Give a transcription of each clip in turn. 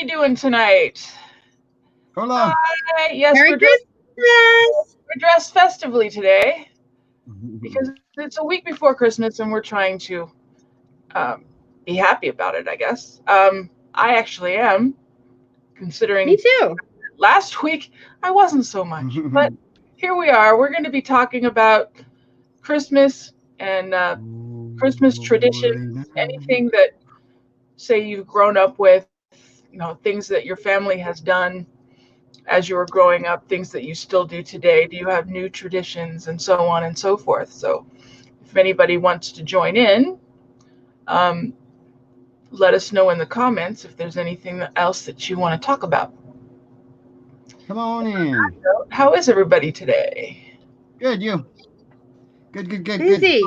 everybody doing tonight? Hola. Yes, Merry Christmas! we're dressed festively today because it's a week before Christmas and we're trying to um, be happy about it, I guess. I actually am, considering Me too. last week I wasn't so much. But here we are. We're going to be talking about Christmas and Christmas traditions, anything that, say, you've grown up with, things that your family has done as you were growing up, things that you still do today. Do you have new traditions and so on and so forth? So if anybody wants to join in, um, let us know in the comments if there's anything else that you want to talk about. Come on in. How is everybody today? Good, you. Good. Busy.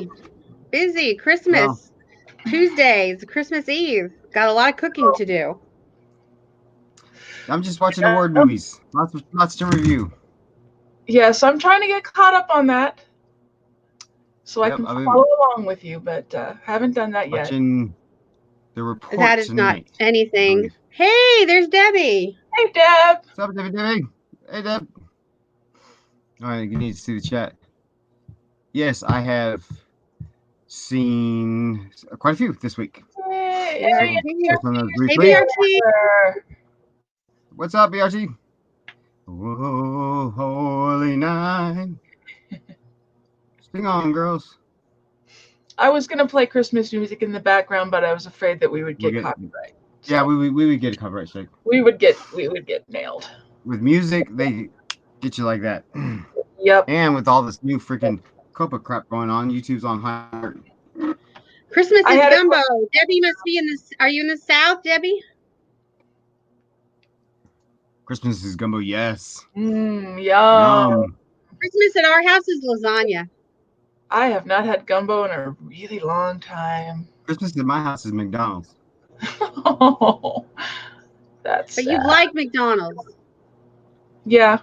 Well, Christmas. Tuesdays, Christmas Eve. Got a lot of cooking to do. I'm just watching award movies. Lots to review. Yes, I'm trying to get caught up on that so I Yep, can I've follow been along with you, but haven't done that yet. watching The Report That is not tonight, I anything. believe. Hey, there's Debbie. Hey, Deb. What's up, Debbie? Hey, Deb. All right, you need to see the chat. Yes, I have seen quite a few this week. Hey, So, BRT. just on those Hey, briefly. BRT. What's up, BRT? Oh, holy night. Sing on, girls. I was gonna play Christmas music in the background, but I was afraid that we would We'll get get, copyright. yeah, So we would get a copyright strike. we would get nailed. With music, they get you like that. Yep. And with all this new freaking COPA crap going on, YouTube's on high alert. Christmas I is had a gumbo. Debbie must be in this. Are you in the South, Debbie? Christmas is gumbo, yes. yum. Yum. Christmas at our house is lasagna. I have not had gumbo in a really long time. Christmas at my house is McDonald's. Oh, that's But you sad. like McDonald's. Yeah,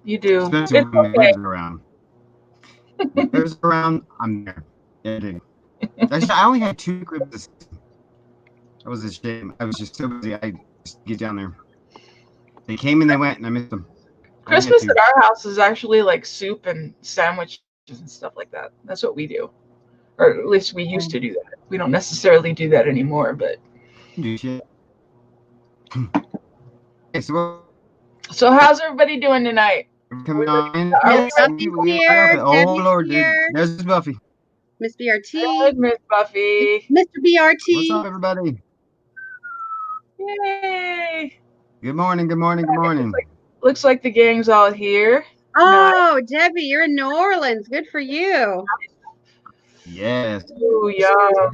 you do. Especially It's when okay. McRibs are around. When McRibs are around, I'm there. Yeah, I do. Actually, I only had 2 McRibs this season. That was a shame. I was just so busy. I just get down there. They came and they went, and I missed them. I only had Christmas 2. at our house is actually like soup and sandwiches and stuff like that. That's what we do, or at least we used to do that. We don't necessarily do that anymore, but. Do shit. Okay, so So how's everybody doing tonight? coming on. Are Miss we Buffy's We got here. Buffy. Oh Debbie's Lord, dude. here. There's Buffy. Miss BRT. good, Miss Buffy? Mr. BRT. What's up, everybody? Yay! Good morning. Looks like the gang's all here. Oh, Debbie, you're in New Orleans. Good for you. Yes. Ooh, yum.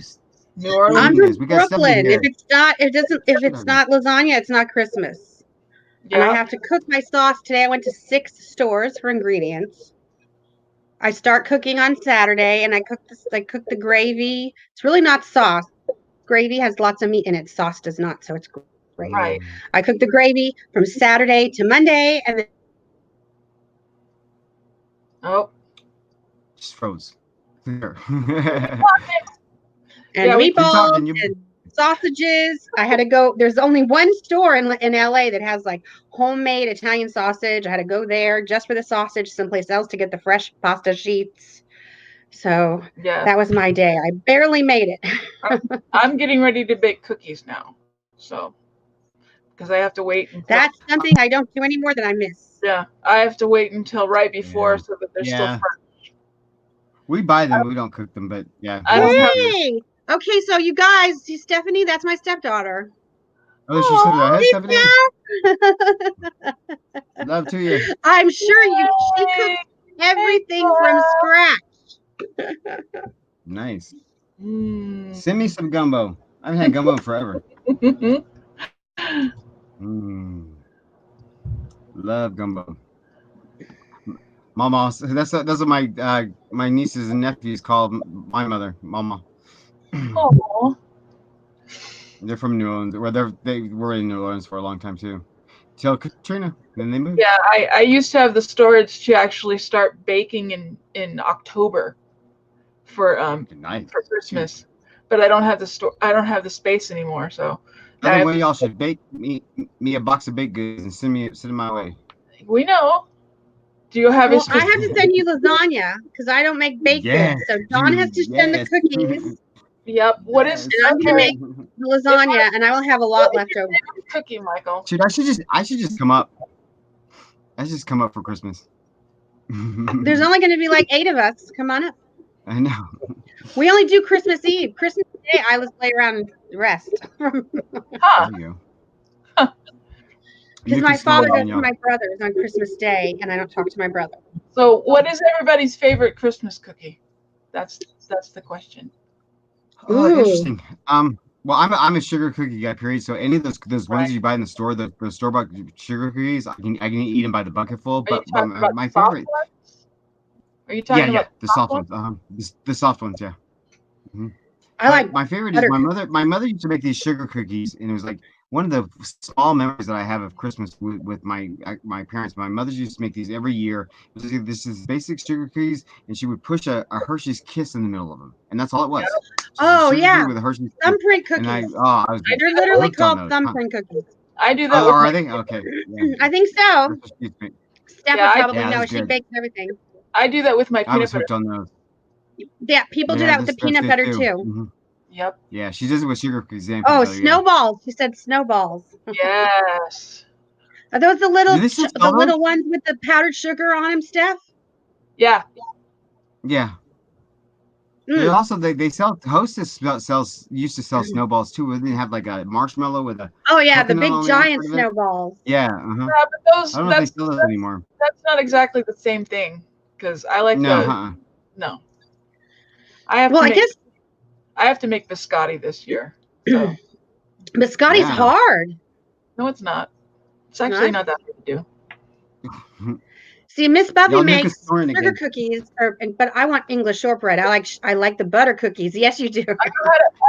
New Orleans. I'm Yes, from we got Stephanie Brooklyn. here. If it's not lasagna, it's not Christmas. And I Yeah. have to cook my sauce today. I went to 6 stores for ingredients. I start cooking on Saturday, and I cook the gravy. It's really not sauce. Gravy has lots of meat in it. Sauce does not, so it's great. Right. I cook the gravy from Saturday to Monday, and then Oh. Just froze. and Yeah, we keep meatballs talking, you- and sausages. I had to go. There's only one store in LA that has like homemade Italian sausage. I had to go there just for the sausage, someplace else to get the fresh pasta sheets. So Yeah. that was my day. I barely made it. I'm getting ready to bake cookies now. So because I have to wait until That's something I don't do anymore that I miss. yeah, I have to wait until right before Yeah. so that they're Yeah. still fresh. We buy them, we don't cook them, but yeah. I don't have Hey, okay, so you guys, see Stephanie, that's my stepdaughter. Oh, she said that. Hey, See Stephanie. now? Love to you. I'm sure she cooks everything from scratch. Nice. Mm. Send me some gumbo. I haven't had gumbo in forever. Mm. Love gumbo. Mama, that's what my nieces and nephews call my mother, Mama. Oh. They're from New Orleans. They were in New Orleans for a long time too. Till Katrina, then they moved. Yeah, I used to have the storage to actually start baking in October for Nice. Christmas, but I don't have the space anymore. So I think one of y'all should bake me a box of baked goods and send it my way. We know. Do you have Well, a I have to send you lasagna because I don't make baked goods. So John has to send the cookies. Yep. What is? And I'm gonna make the lasagna, and I will have a lot left over. Cookie, Michael. Dude, I should just come up. I should just come up for Christmas. There's only going to be like 8 of us. Come on up. I know. We only do Christmas Eve. Christmas Day, I just lay around and rest. Huh. There you Because go. my father goes to my brother's on Christmas Day, and I don't talk to my brother. So, what is everybody's favorite Christmas cookie? That's the question. Oh, interesting. Well, I'm a sugar cookie guy. Period. So any of those ones that you buy in the store, the store-bought sugar cookies, I can eat them by the bucketful. But my favorite. Are you talking about the soft ones? The soft ones, yeah. Mm-hmm. I like my favorite is my mother used to make these sugar cookies, and it was like one of the small memories that I have of Christmas with my parents. My mother used to make these every year. It was like, this is basic sugar cookies, and she would push a Hershey's Kiss in the middle of them, and that's all it was. Oh yeah, with a Hershey's thumbprint cookies. And they're literally called thumbprint cookies. I do that. Are they? Okay. Yeah. I think so. Steph would probably know. She bakes everything. I do that with my peanut butter. I was hooked on those. Yeah, people do that with the peanut butter too. Mm-hmm. Yep. Yeah, she does it with sugar cookies. Oh, snowballs! She said snowballs. Yes. Are those the little ones with the powdered sugar on them, Steph? Yeah. Yeah. They also they sell Hostess used to sell snowballs too. They have like a marshmallow with a the big giant snowballs. Yeah. Yeah, but those I don't know if they sell those anymore. That's not exactly the same thing because I like no. I have to make biscotti this year. So. Biscotti's hard. No, it's not. It's actually not that hard to do. See, Miss Buffy makes sugar cookies, but I want English shortbread. I like the butter cookies. Yes, you do. I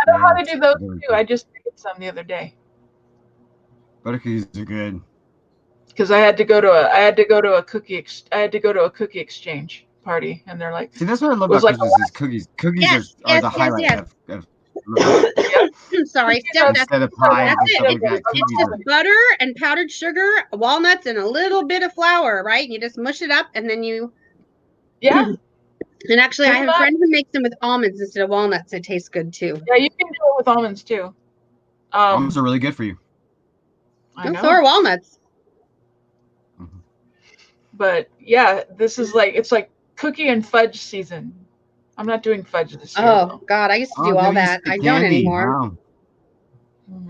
know how to do those too. I just made some the other day. Butter cookies are good. Because I had to go to a cookie exchange party, and they're like, see, that's what I love about Christmas is cookies. Cookies are the highlight of Sorry, Steph. That's it. It's just butter and powdered sugar, walnuts, and a little bit of flour, right? You just mush it up, and then you. Yeah. And actually, I have a friend who makes them with almonds instead of walnuts. It tastes good too. Yeah, you can do it with almonds too. Almonds are really good for you. I know. So are walnuts. But yeah, this is it's like cookie and fudge season. I'm not doing fudge this year. Oh God, I used to do all that. I don't anymore. Wow.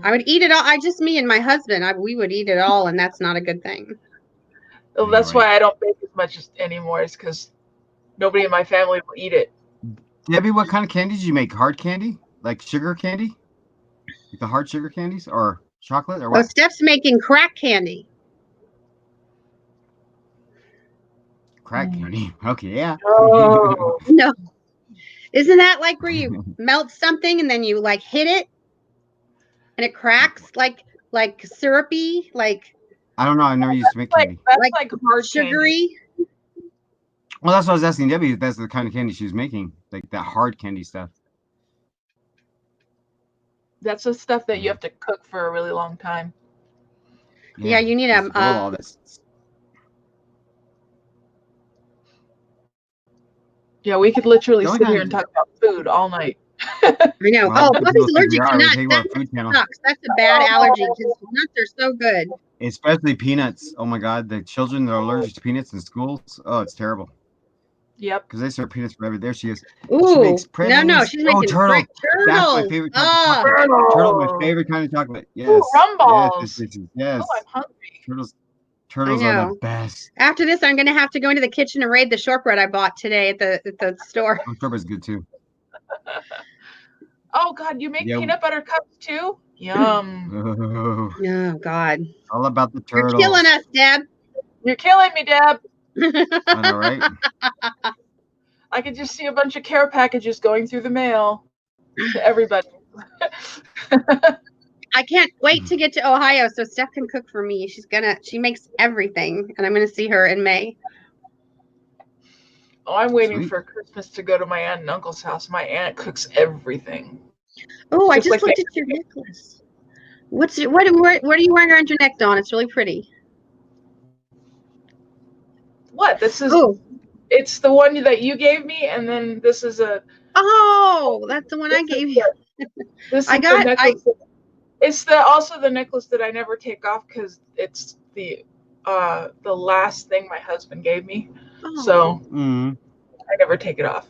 I would eat it all. Me and my husband, we would eat it all, and that's not a good thing. Well, that's why I don't bake as much anymore. Is because nobody in my family will eat it. Debbie, what kind of candy did you make? Hard candy, like sugar candy, like the hard sugar candies, or chocolate, or what? Oh, Steph's making crack candy. Crack candy. Okay, yeah. Oh. No. Isn't that like where you melt something and then you hit it and it cracks like syrupy, like I don't know. I never used to make candy. That's like hard sugary. Candy. Well, that's what I was asking Debbie if that's the kind of candy she was making, like that hard candy stuff. That's the stuff that you have to cook for a really long time. Yeah, you need all this. Yeah, we could literally sit here and talk about food all night. I know. Well, Buffy's allergic to nuts. That sucks. That's a bad allergy because nuts are so good. Especially peanuts. Oh my God, the children that are allergic to peanuts in schools. Oh, it's terrible. Yep. Because they serve peanuts forever. There she is. Ooh, she makes no, she's making turtle. Turtles. That's my favorite kind of chocolate. Turtle, my favorite kind of chocolate. Yes. Ooh, rum balls. Yes. Oh, I'm hungry. Turtles are the best. After this, I'm going to have to go into the kitchen and raid the shortbread I bought today at the store. Oh, shortbread's good too. Oh God, you make peanut butter cups too? Yum. Oh God. All about the turtles. You're killing us, Deb. You're killing me, Deb. I know, right? I could just see a bunch of care packages going through the mail to everybody. I can't wait to get to Ohio so Steph can cook for me. She makes everything, and I'm gonna see her in May. Oh, I'm waiting for Christmas to go to my aunt and uncle's house. My aunt cooks everything. Oh, I just looked at your necklace. What are you wearing around your neck, Dawn? It's really pretty. What? This is. Oh, It's the one that you gave me, and then this is a. that's the one I gave you. This I is the got necklace. It's also the necklace that I never take off because it's the last thing my husband gave me, so I never take it off.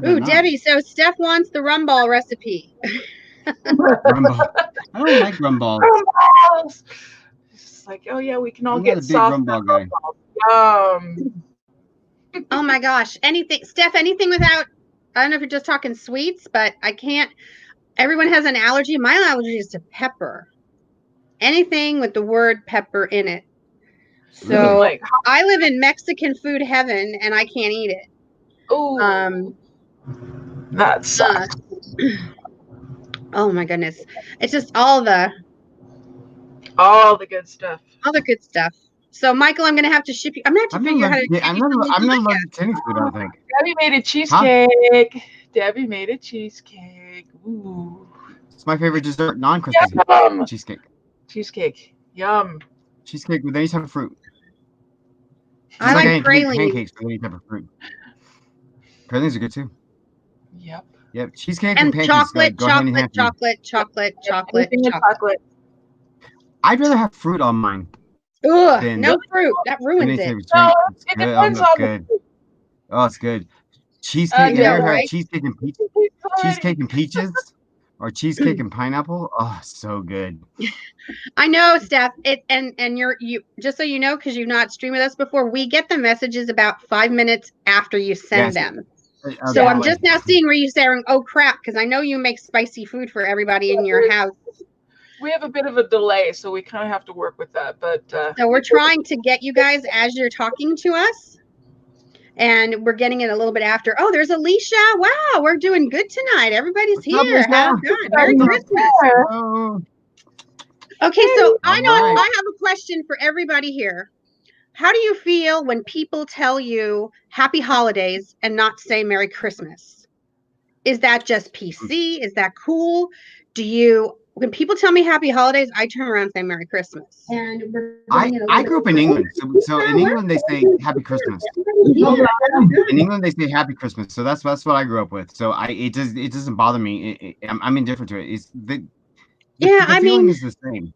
Ooh, Debbie. So Steph wants the rum ball recipe. Rum ball. I don't like rum balls. It's just like, oh yeah, we can all I'm get not a big soft rum ball guy. Oh my gosh. Anything, Steph, anything without, I don't know if you're just talking sweets, but I can't, everyone has an allergy. My allergy is to pepper. Anything with the word pepper in it. So Like, I live in Mexican food heaven and I can't eat it. ooh, that sucks. Oh my goodness. It's just all the good stuff. all the good stuff. So Michael, I'm gonna have to ship you. I'm gonna have to figure out how to get I'm you some not lasagna. allergic to any food, I don't think. Debbie made a cheesecake. Huh? Debbie made a cheesecake. Ooh. It's my favorite dessert, non-Christmas cheesecake. Cheesecake. Yum. Cheesecake with any type of fruit. I like praline. Pancakes with any type of fruit. Pralines are good too. Yep. Cheesecake and pancakes chocolate, go hand in hand. Chocolate. I'd rather have fruit on mine. Ugh, no fruit. That ruins it. No, it depends on good. Oh, it's good. Cheesecake. Yeah, Have right? cheesecake and peaches? Cheesecake and peaches? Or cheesecake and pineapple? Oh, so good. I know, Steph. And you just so you know, because you've not streamed with us before, we get the messages about 5 minutes after you send them. So I'm just now seeing where you're saying, oh crap, because I know you make spicy food for everybody in your house. We have a bit of a delay, so we kind of have to work with that. But so we're trying to get you guys as you're talking to us. And we're getting it a little bit after. Oh, there's Alicia. Wow, we're doing good tonight. Everybody's here. How good. Merry Christmas. Okay, so I have a question for everybody here. How do you feel when people tell you Happy Holidays and not say Merry Christmas? Is that just PC? Is that cool? When people tell me Happy Holidays, I turn around and say Merry Christmas. And I grew up in England, so in England they say Happy Christmas. In England they say Happy Christmas, so that's what I grew up with. So it doesn't bother me. I'm indifferent to it. It's the feeling is the same.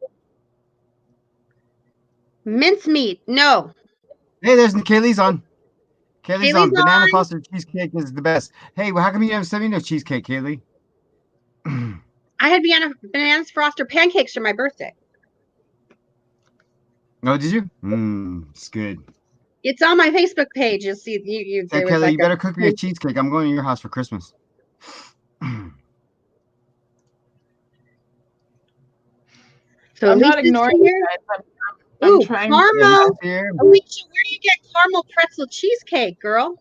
Mincemeat, no. Hey, there's Kaylee's on. Kaylee's on. Banana Foster cheesecake is the best. Hey, well, how come you haven't sent me no cheesecake, Kaylee? I had bananas Foster pancakes for my birthday. Oh, did you? It's good. It's on my Facebook page. You'll see. Hey, Kelly, you better cook me a cheesecake. I'm going to your house for Christmas. So I'm not ignoring you guys. I'm trying. Caramel. Alicia, where do you get caramel pretzel cheesecake, girl?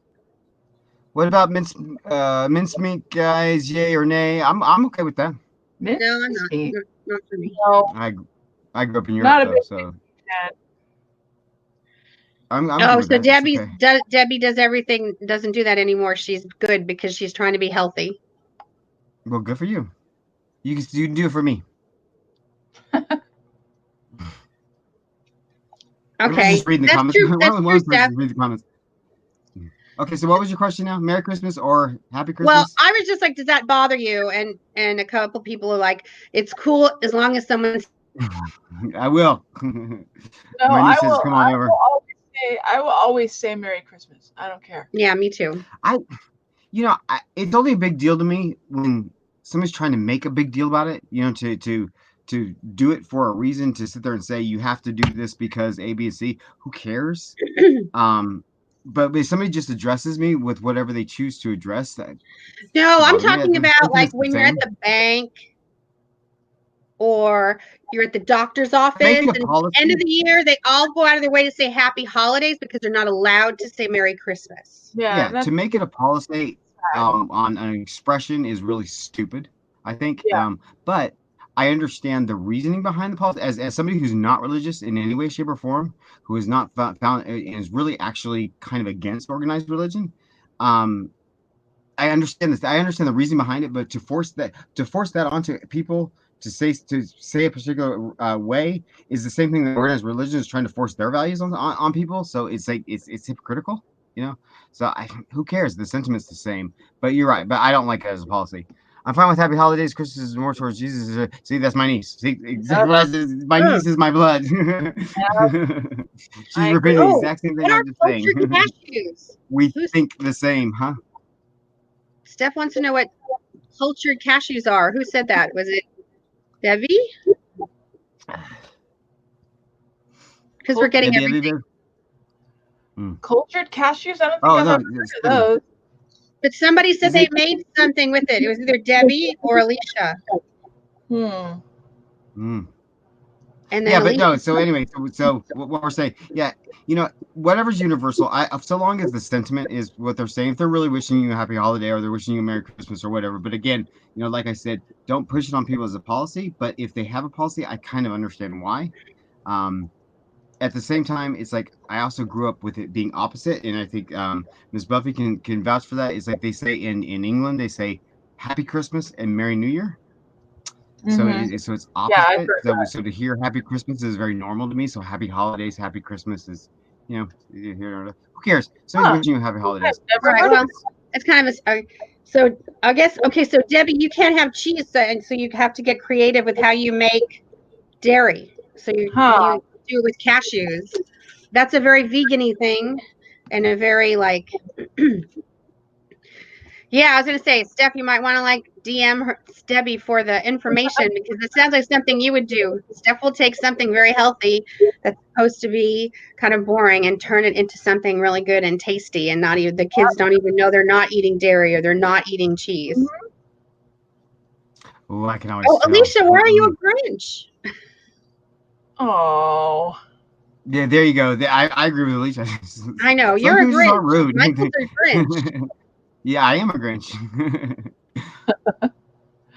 What about mincemeat, guys? Yay or nay? I'm okay with that. No, I'm not. Not for me. No. I grew up in Europe, though, so. I'm so Debbie does everything, doesn't do that anymore. She's good because she's trying to be healthy. Well, good for you. You can do it for me. Okay. Just reading the comments. Read the comments. Okay, so what was your question now? Merry Christmas or Happy Christmas? Well, I was just like, does that bother you? And a couple people are like, it's cool as long as someone's. I will. No, I will. Come on over. I will always say Merry Christmas. I don't care. Yeah, me too. It's only a big deal to me when somebody's trying to make a big deal about it. To do it for a reason, to sit there and say you have to do this because A, B, and C. Who cares? But if somebody just addresses me with whatever they choose to address, that. No, I'm talking about like when you're at the bank or you're at the doctor's office and at the end of the year, they all go out of their way to say Happy Holidays because they're not allowed to say Merry Christmas. Yeah, to make it a policy on an expression is really stupid, I think. Yeah. But I understand the reasoning behind the policy as somebody who's not religious in any way, shape, or form, who is not found and is really actually kind of against organized religion. I understand this. I understand the reason behind it, but to force that onto people to say a particular way is the same thing that organized religion is trying to force their values on people. So it's like it's hypocritical, you know. So who cares? The sentiment's the same. But you're right. But I don't like it as a policy. I'm fine with happy holidays. Christmas is more towards Jesus. See, that's my niece. See, exactly. My Oh, niece is my blood. She's I agree. repeating the oh, exact same thing what are I'm just saying. cultured cashews? We Who's think the same, huh? Steph wants to know what cultured cashews are. Who said that? Was it Debbie? Because we're getting Debbie, everything. Cultured cashews? I don't think Oh I've no, ever it's heard of those. But somebody said Is they it? made something with it. It was either Debbie or Alicia. Mm. And then Yeah, but Alicia. no. So anyway, so what we're saying, yeah, whatever's universal. So long as the sentiment is what they're saying. If they're really wishing you a happy holiday or they're wishing you a Merry Christmas or whatever. But again, like I said, don't push it on people as a policy. But if they have a policy, I kind of understand why. Um, at the same time, it's like I also grew up with it being opposite, and I think Ms. Buffy can vouch for that. It's like they say in England, they say Happy Christmas and Merry New Year. So it's Yeah, I've opposite. heard So that. so to hear Happy Christmas is very normal to me. So Happy Holidays, Happy Christmas is who cares? Somebody's Huh. wishing you Happy I've Holidays. All never right. heard of Well, it's kind of a. So I guess okay. So Debbie, you can't have cheese, and so you have to get creative with how you make dairy. So it. Huh. you do it with cashews. That's a very vegan-y thing, and a very like. Yeah, I was gonna say, Steph, you might want to like DM her, Debbie for the information because it sounds like something you would do. Steph will take something very healthy that's supposed to be kind of boring and turn it into something really good and tasty, and not even the kids don't even know they're not eating dairy or they're not eating cheese. Oh, I can Oh, always tell. Alicia, why are you a Grinch? Oh. Yeah, there you go. I agree with Alicia. I know Some you're a people just Grinch. aren't rude. Michael's a Grinch. Yeah, I am a Grinch.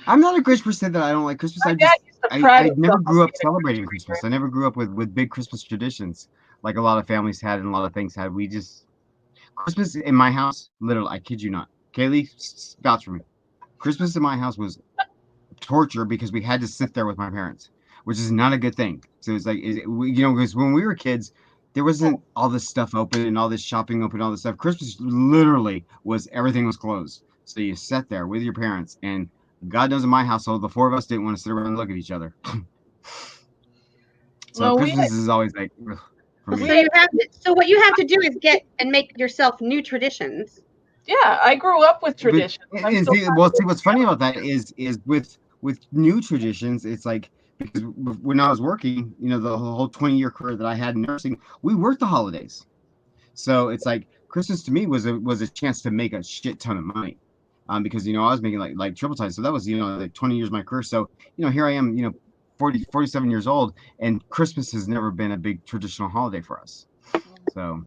I'm not a Grinch per se that I don't like Christmas. My dad used to pride I never himself on grew up being a celebrating Grinch. Christmas. I never grew up with big Christmas traditions like a lot of families had and a lot of things had. Christmas in my house, literally, I kid you not. Kaylee, vouch for me. Christmas in my house was torture because we had to sit there with my parents, which is not a good thing. So it's like, because when we were kids, there wasn't all this stuff open and all this shopping open, all this stuff. Christmas literally was everything was closed. So you sat there with your parents, and God knows in my household, the four of us didn't want to sit around and look at each other. So Well, Christmas is always like for So me. you have to. So what you have to do is get and make yourself new traditions. yeah, I grew up with But traditions. I'm still see, what's funny about that is with new traditions, it's like because when I was working, the whole 20-year career that I had in nursing, we worked the holidays. So it's like Christmas to me was a chance to make a shit ton of money, because I was making like triple time. So that was like 20 years of my career. So here I am, 47 years old, and Christmas has never been a big traditional holiday for us. So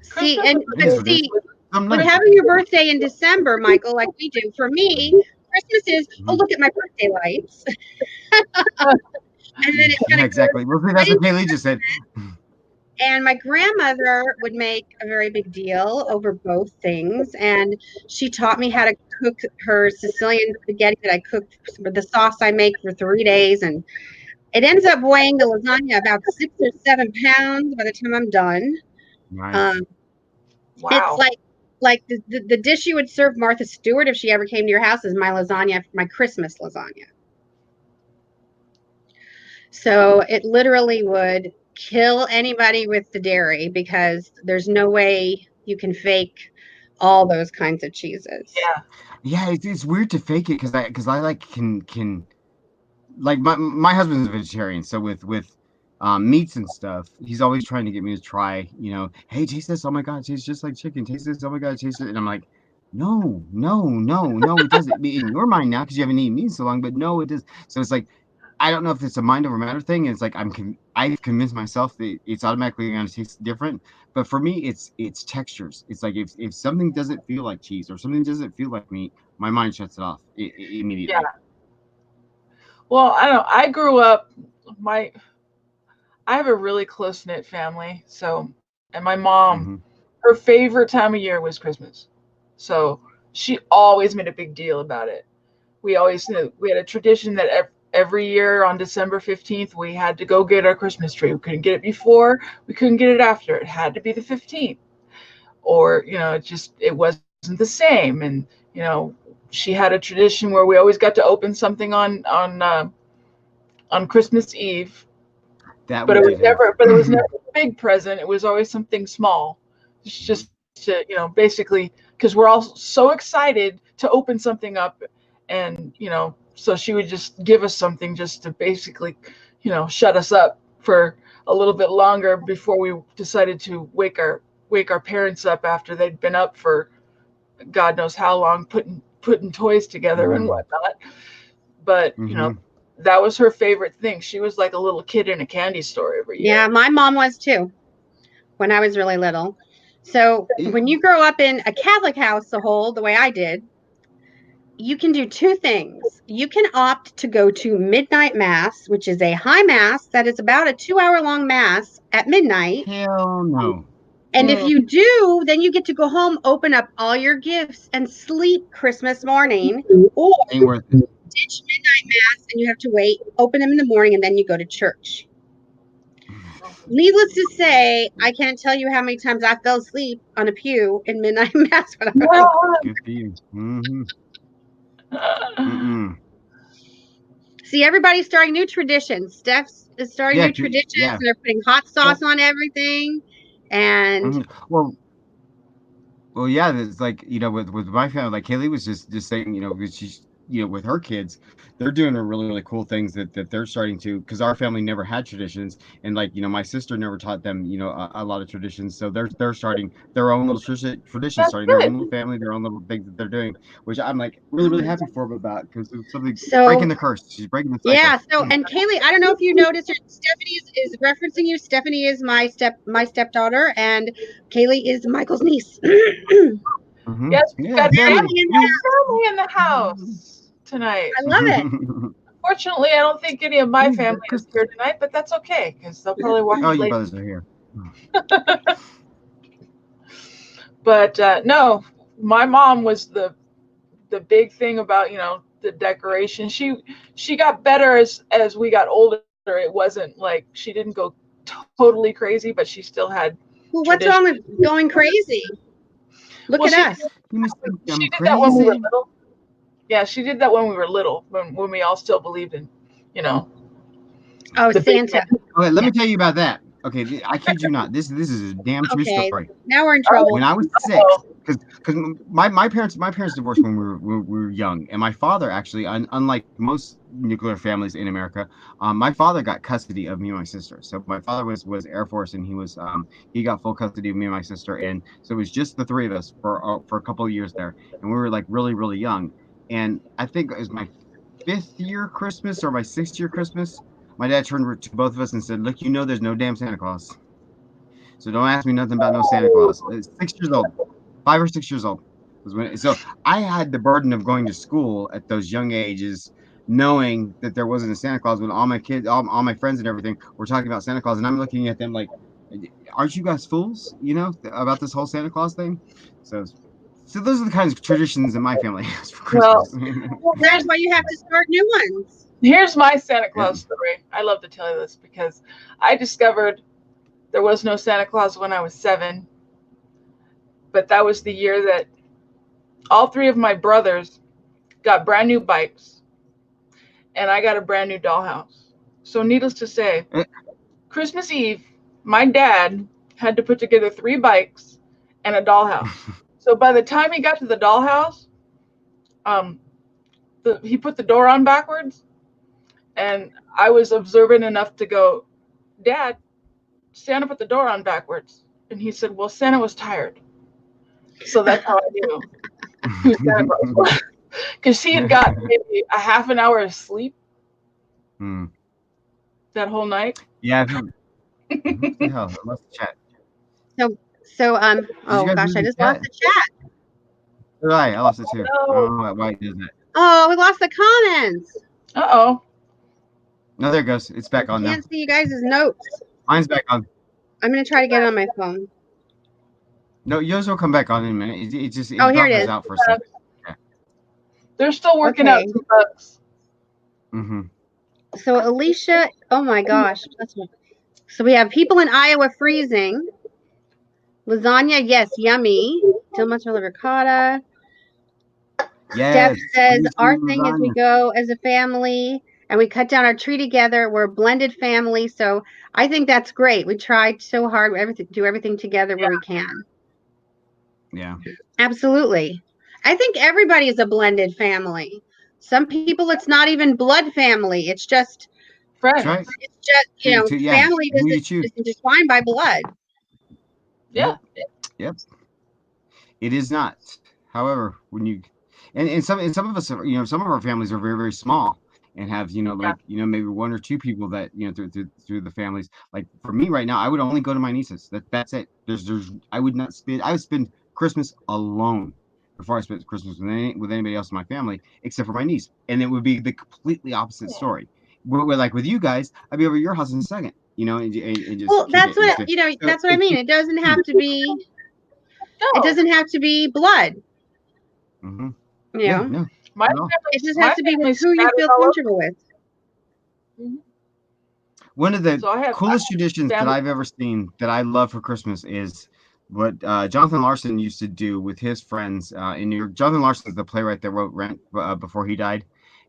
See, Christmas is it a is but what it is. see, I'm with nice. having your birthday in December, Michael, like we do, for me, Christmas is, oh, Mhm. look at my birthday lights. And then it kind Yeah, of goes exactly. Well, see, that's right what into, Kaylee just said. and my grandmother would make a very big deal over both things. And she taught me how to cook her Sicilian spaghetti that I cooked with the sauce I make for 3 days. And it ends up weighing the lasagna about 6 or 7 pounds by the time I'm done. Um, Nice. it's wow. like the dish you would serve Martha Stewart if she ever came to your house is my lasagna, my Christmas lasagna. So it literally would kill anybody with the dairy because there's no way you can fake all those kinds of cheeses. Yeah. Yeah, it's weird to fake it because I like can like my husband's a vegetarian, so with meats and stuff, he's always trying to get me to try, hey, taste this. Oh my God, it tastes just like chicken. Taste this. Oh my God, it tastes it. And I'm like, no, no, no, no, it doesn't. In your mind now because you haven't eaten meat in so long, but no, it does. So it's like I don't know if it's a mind over matter thing. It's like I've convinced myself that it's automatically going to taste different. But for me, it's textures. It's like if something doesn't feel like cheese or something doesn't feel like meat, my mind shuts it off Yeah. immediately. Well, I don't know. I grew up my I have a really close knit family, and my mom, Hmm. her favorite time of year was Christmas. So she always made a big deal about it. We always knew we had a tradition that every year on December 15th, we had to go get our Christmas tree. We couldn't get it before, we couldn't get it after. It had to be the 15th. Or, it wasn't the same. And, she had a tradition where we always got to open something on Christmas Eve. That But we it was did have. never a big present. It was always something small. It's just to, basically, because we're all so excited to open something up. And, so she would just give us something just to basically, shut us up for a little bit longer before we decided to wake our parents up after they'd been up for God knows how long putting toys together and whatnot. But, that was her favorite thing. She was like a little kid in a candy store every year. Yeah, my mom was too when I was really little. So when you grow up in a Catholic household, the way I did, you can do two things. You can opt to go to midnight mass, which is a high mass that is about a 2-hour long mass at midnight. Hell no. And if you do, then you get to go home, open up all your gifts, and sleep Christmas morning. Or Ain't worth it. ditch midnight mass and you have to wait, open them in the morning, and then you go to church. Needless to say, I can't tell you how many times I fell asleep on a pew in midnight mass when I was Good for you. See, everybody's starting new traditions. Steph's is starting new traditions, and they're putting hot sauce on everything. And well, yeah, it's like, with my family, like Kaylee was just saying, because she's, with her kids, they're doing a really, really cool things that they're starting to, because our family never had traditions, and like, my sister never taught them, a lot of traditions, so they're starting their own little traditions, starting their own little family, their own little things that they're doing, which I'm like really, really happy for them about, because it's something breaking the curse. She's breaking the cycle. Yeah. So, and Kaylee, I don't know if you noticed, Stephanie is referencing you. Stephanie is my stepdaughter, and Kaylee is Michael's niece. Yes, we've got family in the house tonight. I love it. Fortunately, I don't think any of my family is here tonight, but that's okay because they'll probably watch your later. brothers are here. But no, my mom was the big thing about the decoration. She got better as we got older. It wasn't like she didn't go totally crazy, but she still had. Well, what's wrong with going crazy? Look at us. She did that when we were little. Yeah, she did that when we were little, when we all still believed in, Oh, Santa. Okay, let me tell you about that. Okay, I kid you not. This is a damn true story. Now we're in trouble. When I was 6, because my parents divorced when we were young, and my father actually, unlike most nuclear families in America, my father got custody of me and my sister. So my father was Air Force, and he got full custody of me and my sister, and so it was just the three of us for a couple of years there, and we were like really, really young. And I think it was my 5th year Christmas or my 6th year Christmas. My dad turned to both of us and said, "Look, there's no damn Santa Claus. So don't ask me nothing about no Santa Claus." 6 years old, 5 or 6 years old was when. So I had the burden of going to school at those young ages, knowing that there wasn't a Santa Claus. When all my kids, all my friends, and everything were talking about Santa Claus, and I'm looking at them like, "Aren't you guys fools? About this whole Santa Claus thing?" So those are the kinds of traditions in my family has for Christmas. Well, that's why you have to start new ones. Here's my Santa Claus story. I love to tell you this because I discovered there was no Santa Claus when I was 7, but that was the year that all 3 of my brothers got brand new bikes, and I got a brand new dollhouse. So needless to say, Christmas Eve, my dad had to put together 3 bikes and a dollhouse. So by the time he got to the dollhouse, he put the door on backwards, and I was observant enough to go, "Dad, Santa put the door on backwards." And he said, "Well, Santa was tired." So that's how I knew who Santa Claus was. Because he had got maybe a half an hour of sleep that whole night. Yeah. What the hell? I lost the chat. Oh gosh, I just lost the chat. Right, I lost it too. I don't know why it does that. Oh, we lost the comments. Uh-oh. No, there it goes. It's back on now. I can't see you guys' notes. Mine's back on. I'm going to try to get it on my phone. No, yours will come back on in a minute. It just here it is. Out for a second. Yeah. They're still working out some bugs. So Alicia, oh my gosh. So we have people in Iowa freezing. Lasagna, yes, yummy. Dill mozzarella ricotta. Steph Yes, says please our do thing is we lasagna. go as a family and we cut down our tree together. We're a blended family, so I think that's great. We tried so hard, do everything together where we can. Yeah. Absolutely. I think everybody is a blended family. Some people, it's not even blood family. It's just, That's right. Friends. Yeah. family Who you choose. isn't defined by blood. Yeah. Yep. It is not. However, when you and some of us are, some of our families are very, very small and have, Yeah. maybe one or two people that, through the families. Like for me right now, I would only go to my nieces. That's it. There's I would spend Christmas alone before I spent Christmas with anybody else in my family except for my niece. And it would be the completely opposite story. Like with you guys, I'd be over at your house in a second, and just Well, kick it and stuff. So that's what I mean. It doesn't have to be No. blood, mhm. you Yeah, know. no, My not at all. It just my has to be with family's who you scattered feel all over. comfortable with. Mhm. One of the So I have coolest traditions that family. I've ever seen that I love for Christmas is what Jonathan Larson used to do with his friends in New York. Jonathan Larson's the playwright that wrote Rent before he died,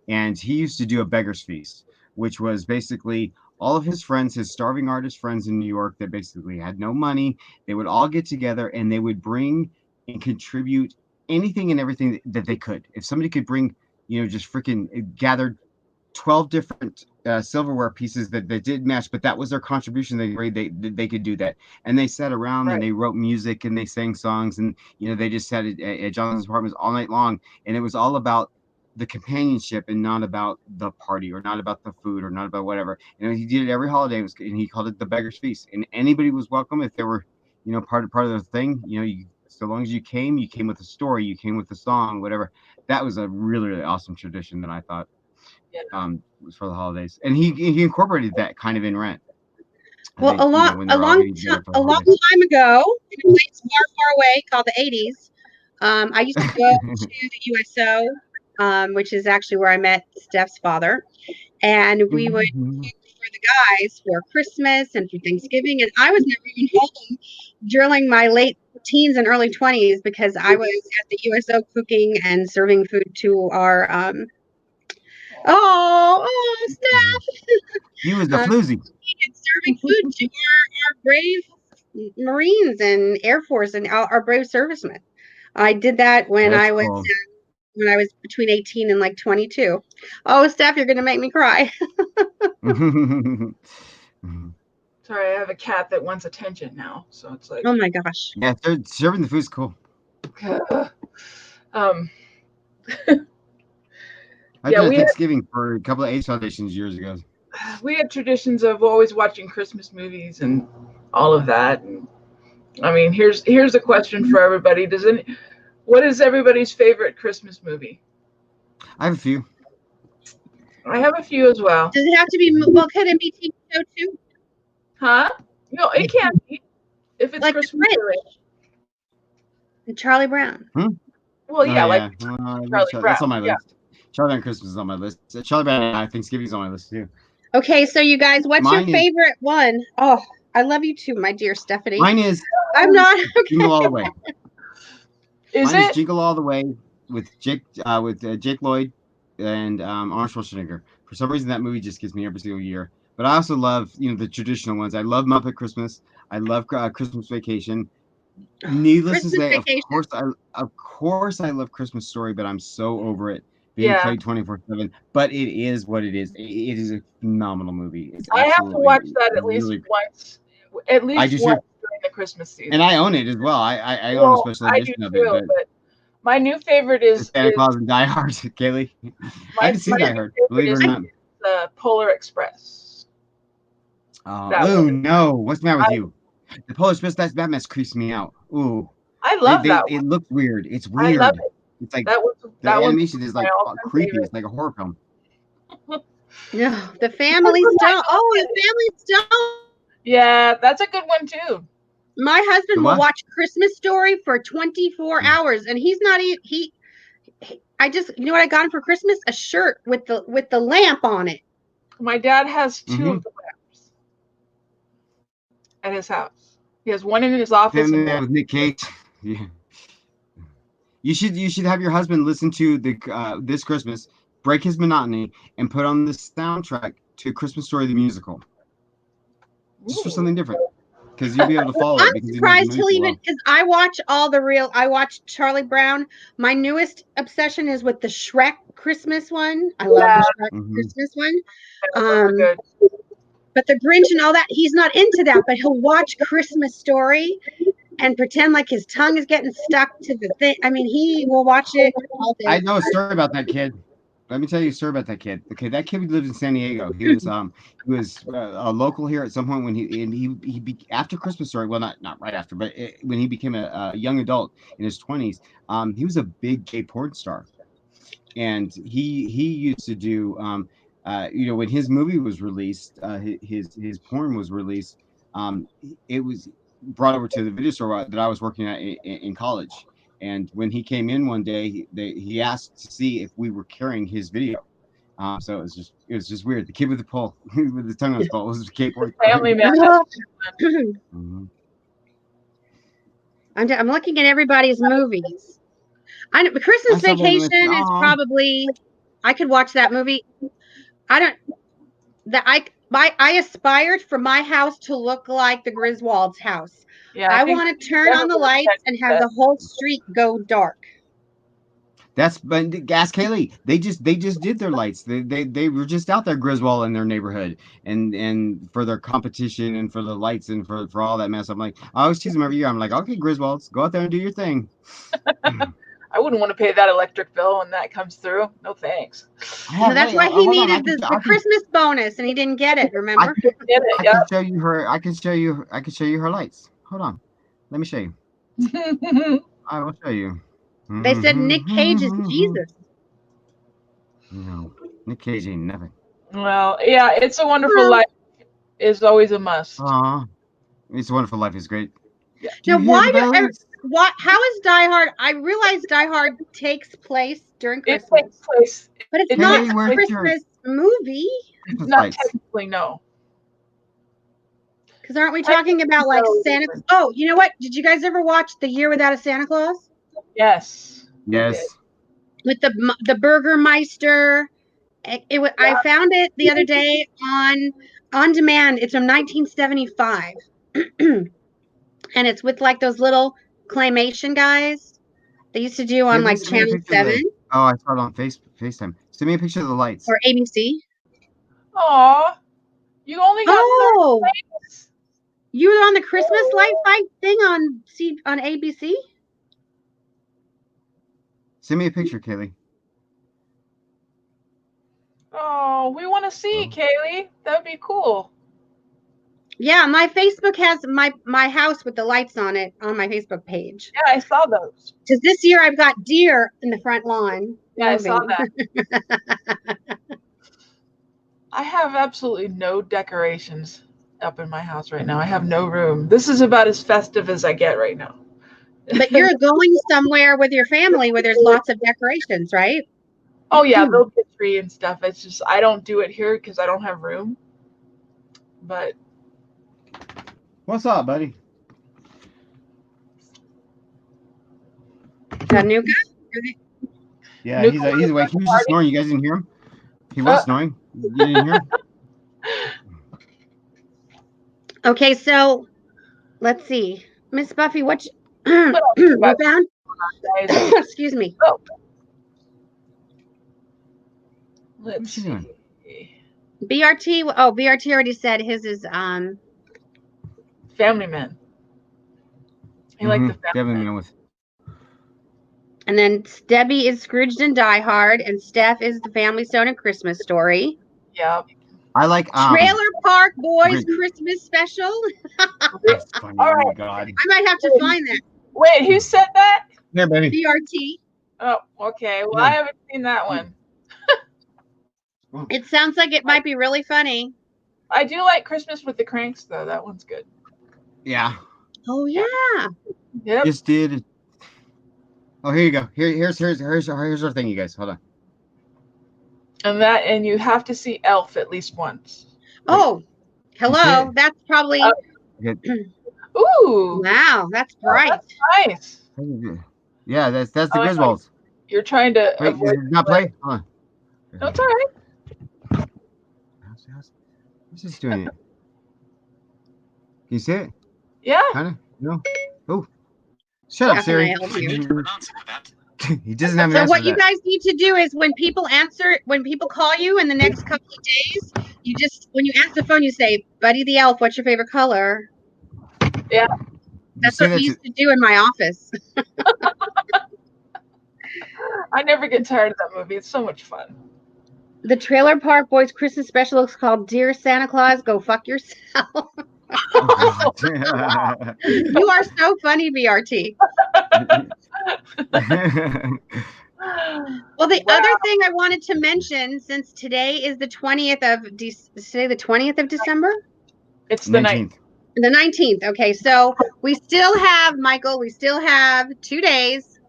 and he used to do a beggar's feast, which was basically all of his friends, his starving artist friends in New York that basically had no money. They would all get together and they would bring and contribute anything and everything that they could. If somebody could bring, just freaking gathered 12 different silverware pieces that did match, but that was their contribution. They could do that, and they sat around and Right. they wrote music and they sang songs, and they just sat at Jonathan's apartments all night long, and it was all about the companionship and not about the party or not about the food or not about whatever. He did it every holiday, and he called it the Beggar's Feast, and anybody was welcome if they were part of the thing. So long as you came with a story, you came with a song, whatever. That was a really, really awesome tradition that I thought Yeah. was for the holidays, and he incorporated that kind of in Rent. I Well, think when they're all getting together for the a long holidays. time ago, in a place far, far away called the '80s, I used to go to the USO, which is actually where I met Steph's father, and we would cook for the guys for Christmas and for Thanksgiving. And I was never even home during my late teens and early 20s because I was at the USO cooking and serving food to our Steph. He was the floozy. And serving food to our brave Marines and Air Force and our brave servicemen. I did that That's cool. when I was between 18 and like 22. Oh, Steph, you're gonna make me cry. Sorry, I have a cat that wants attention now, so it's like, Oh my gosh. Yeah, serving the food's cool. um, I've yeah, done a Thanksgiving for a couple of AIDS foundations years ago. we had traditions of always watching Christmas movies and all of that. And I mean, here's a question for everybody: what is everybody's favorite Christmas movie? I have a few. I have a few as well. Does it have to be? Well, can it be TV show too? Huh? No, it Yeah. can't be if it's Like the Christmas related. Grinch and Charlie Brown. Well, Oh yeah, like yeah, Charlie Brown. that's on my Yeah. list. Charlie Brown Christmas is on my list. Charlie Brown and Thanksgiving's on my list too. Okay, so you guys, what's your Mine is favorite one? Oh, I love you too, my dear Stephanie. mine is I'm not Jingle okay. All the Way. Is Mine is it? Jingle All the Way with Jake Lloyd and Arnold Schwarzenegger. For some reason, that movie just gets me every single year. But I also love the traditional ones. I love Muppet Christmas. I love Christmas Vacation. Needless to Christmas say, Vacation. of course I love Christmas Story, but I'm so over it being Yeah. played 24/7. But it is what it is. It is a phenomenal movie. It's I have to watch absolutely that at least really. once. At I least do once too, during the Christmas season. and I own it as well. I own a Well, special I do edition of it, too, but but my new favorite Santa Claus and Die Hard, Kaylee. I haven't seen my Die new Hard, favorite believe it or not. Polar Express. That Oh one. no, what's the matter with I you? The Polar Express, that mess creeps me out. Ooh, I love that one. it looks weird. It's I love weird. it. It's like That was the that was animation is my like all-time creepy. favorite. It's like a horror film. No, the Because Family when I Stone. look Oh, at the it, Family Stone. yeah, that's a good one too. My The husband will what? watch Christmas Story for 24 Mm. hours, and he's not even I just, you know what I got him for Christmas? A shirt with the lamp on it. My dad has two Mm-hmm. of the lamps at his house. He has one in his office. Family And Man with Nick Cage. Yeah. You should have your husband listen to the this Christmas, break his monotony, and put on the soundtrack to Christmas Story the musical, just for ooh, something different, because you'll be able to follow I'm it because he knows the surprised movie he'll so even well. because I watch Charlie Brown. My newest obsession is with the Shrek Christmas one. I love the yeah, Shrek Mm-hmm. Christmas one. those are good. But the Grinch and all that, he's not into that, but he'll watch Christmas Story and pretend like his tongue is getting stuck to the thing. I mean, he will watch it all I day. know a story about that kid. Let me tell you a story about that kid. Okay, that kid lived in San Diego. He was a local here at some point when after Christmas Story. Well, not right after, but when he became a young adult in his 20s, he was a big gay porn star, and he used to do when his movie was released, his porn was released. It was brought over to the video store that I was working at in college, and when he came in one day, he asked to see if we were carrying his video. So it was just weird. The kid with the pole with the tongue on his pole was a gay porn star. Family Man. That's Mhm. I'm looking at everybody's movies. I know I Christmas saw one with Vacation is probably I could watch that movie. I don't that I aspired for my house to look like the Griswold's house. yeah. I I think want to turn on the everyone lights and have said the whole street go dark. That's but Gas Kaylee. They just did their lights. They were just out there Griswold in their neighborhood and for their competition and for the lights and for all that mess. I'm like, I always tease them every year. I'm like, okay, Griswolds, go out there and do your thing. I wouldn't want to pay that electric bill when that comes through. No thanks. I No, have that's wait, why he hold on. needed the Christmas bonus and he didn't get it, I remember? can Get it? I can show you her. I can show you her lights. Hold on. Let me show you. Yeah. I will show you. They said Nick Cage is Jesus. No, Nick Cage ain't nothing. Well, yeah. It's a Wonderful Well, Life is always a must. Aw, It's a Wonderful Life is great. Yeah. Do now you hear the why do bells? what how is Die Hard? I realize Die Hard takes place during It Christmas, takes place. but it's It not takes Kaylee, a where's place. your Christmas movie. Christmas Not lights? technically, no. Because aren't we talking Technically, about like no. Santa? Oh, you know what? Did you guys ever watch The Year Without a Santa Claus Yes, we did. Yes. with the Burgermeister? I Yeah. found it the other day on demand. It's from 1975, and it's with like those little claymation guys they used to do on Kaylee, like send me a Channel picture of 7 the. Oh, I saw it on FaceTime. Send me a picture of the lights. or ABC. Aw, you only got 30 Oh, plays? you were on the Christmas light fight thing on ABC? Send me a picture, Kaylee. Oh, we want to see, Oh. Kaylee. That would be cool. Yeah, my Facebook has my house with the lights on it on my Facebook page. Yeah, I saw those. Because this year I've got deer in the front lawn Yeah, I saw moving. that. I have absolutely no decorations up in my house right now. I have no room. This is about as festive as I get right now. But you're going somewhere with your family where there's lots of decorations, right? Oh yeah, build a tree and stuff. It's just I don't do it here because I don't have room. But What's up, buddy? Got a new guy? Yeah, nuclear he's awake. He was just party. snoring. You guys didn't hear him? He was snoring. You didn't hear him? Okay, so let's see. Miss Buffy, what What else you we got, found? guys? Excuse me. Oh, let's What's he see. doing? BRT. Oh, BRT already said his is Family Man. I like the Family Family Man. Man with. and then Debbie is Scrooged and Die Hard, and Steph is the Family Stone and Christmas Story. Yeah. I like Trailer Park Boys Grinch. Christmas Special. That's funny. All Oh my right. god. I might have to find that. Wait, who said that? Here, baby. BRT. Oh, okay. Well, Yeah. I haven't seen that one. It sounds like it might be really funny. I do like Christmas with the Cranks, though. That one's good. Yeah. Oh yeah. Yep. Just did. Oh, here you go. Here's our thing, you guys. Hold on. And you have to see Elf at least once. Oh, hello. it? That's probably. Ooh, Wow, that's oh, bright. that's nice. Yeah, that's the Oh, I know. Griswolds. You're trying to Wait, avoid. did it not play? Hold on. No, it's all right. What's this doing it? Can you see it? Yeah. Kinda? No? Oh. Shut up, How can I Siri. help you? He doesn't have an So answer what for you that. guys need to do is when people call you in the next couple of days, when you answer the phone, you say, "Buddy the Elf, what's your favorite color?" Yeah. That's what we used to do in my office. I never get tired of that movie. It's so much fun. The Trailer Park Boys Christmas special is called "Dear Santa Claus, Go Fuck Yourself." Oh, You are so funny, BRT. Well, the Wow. other thing I wanted to mention, since today is the 20th of December, It's the night. 19th. the 19th. Okay, so we still have, Michael, 2 days.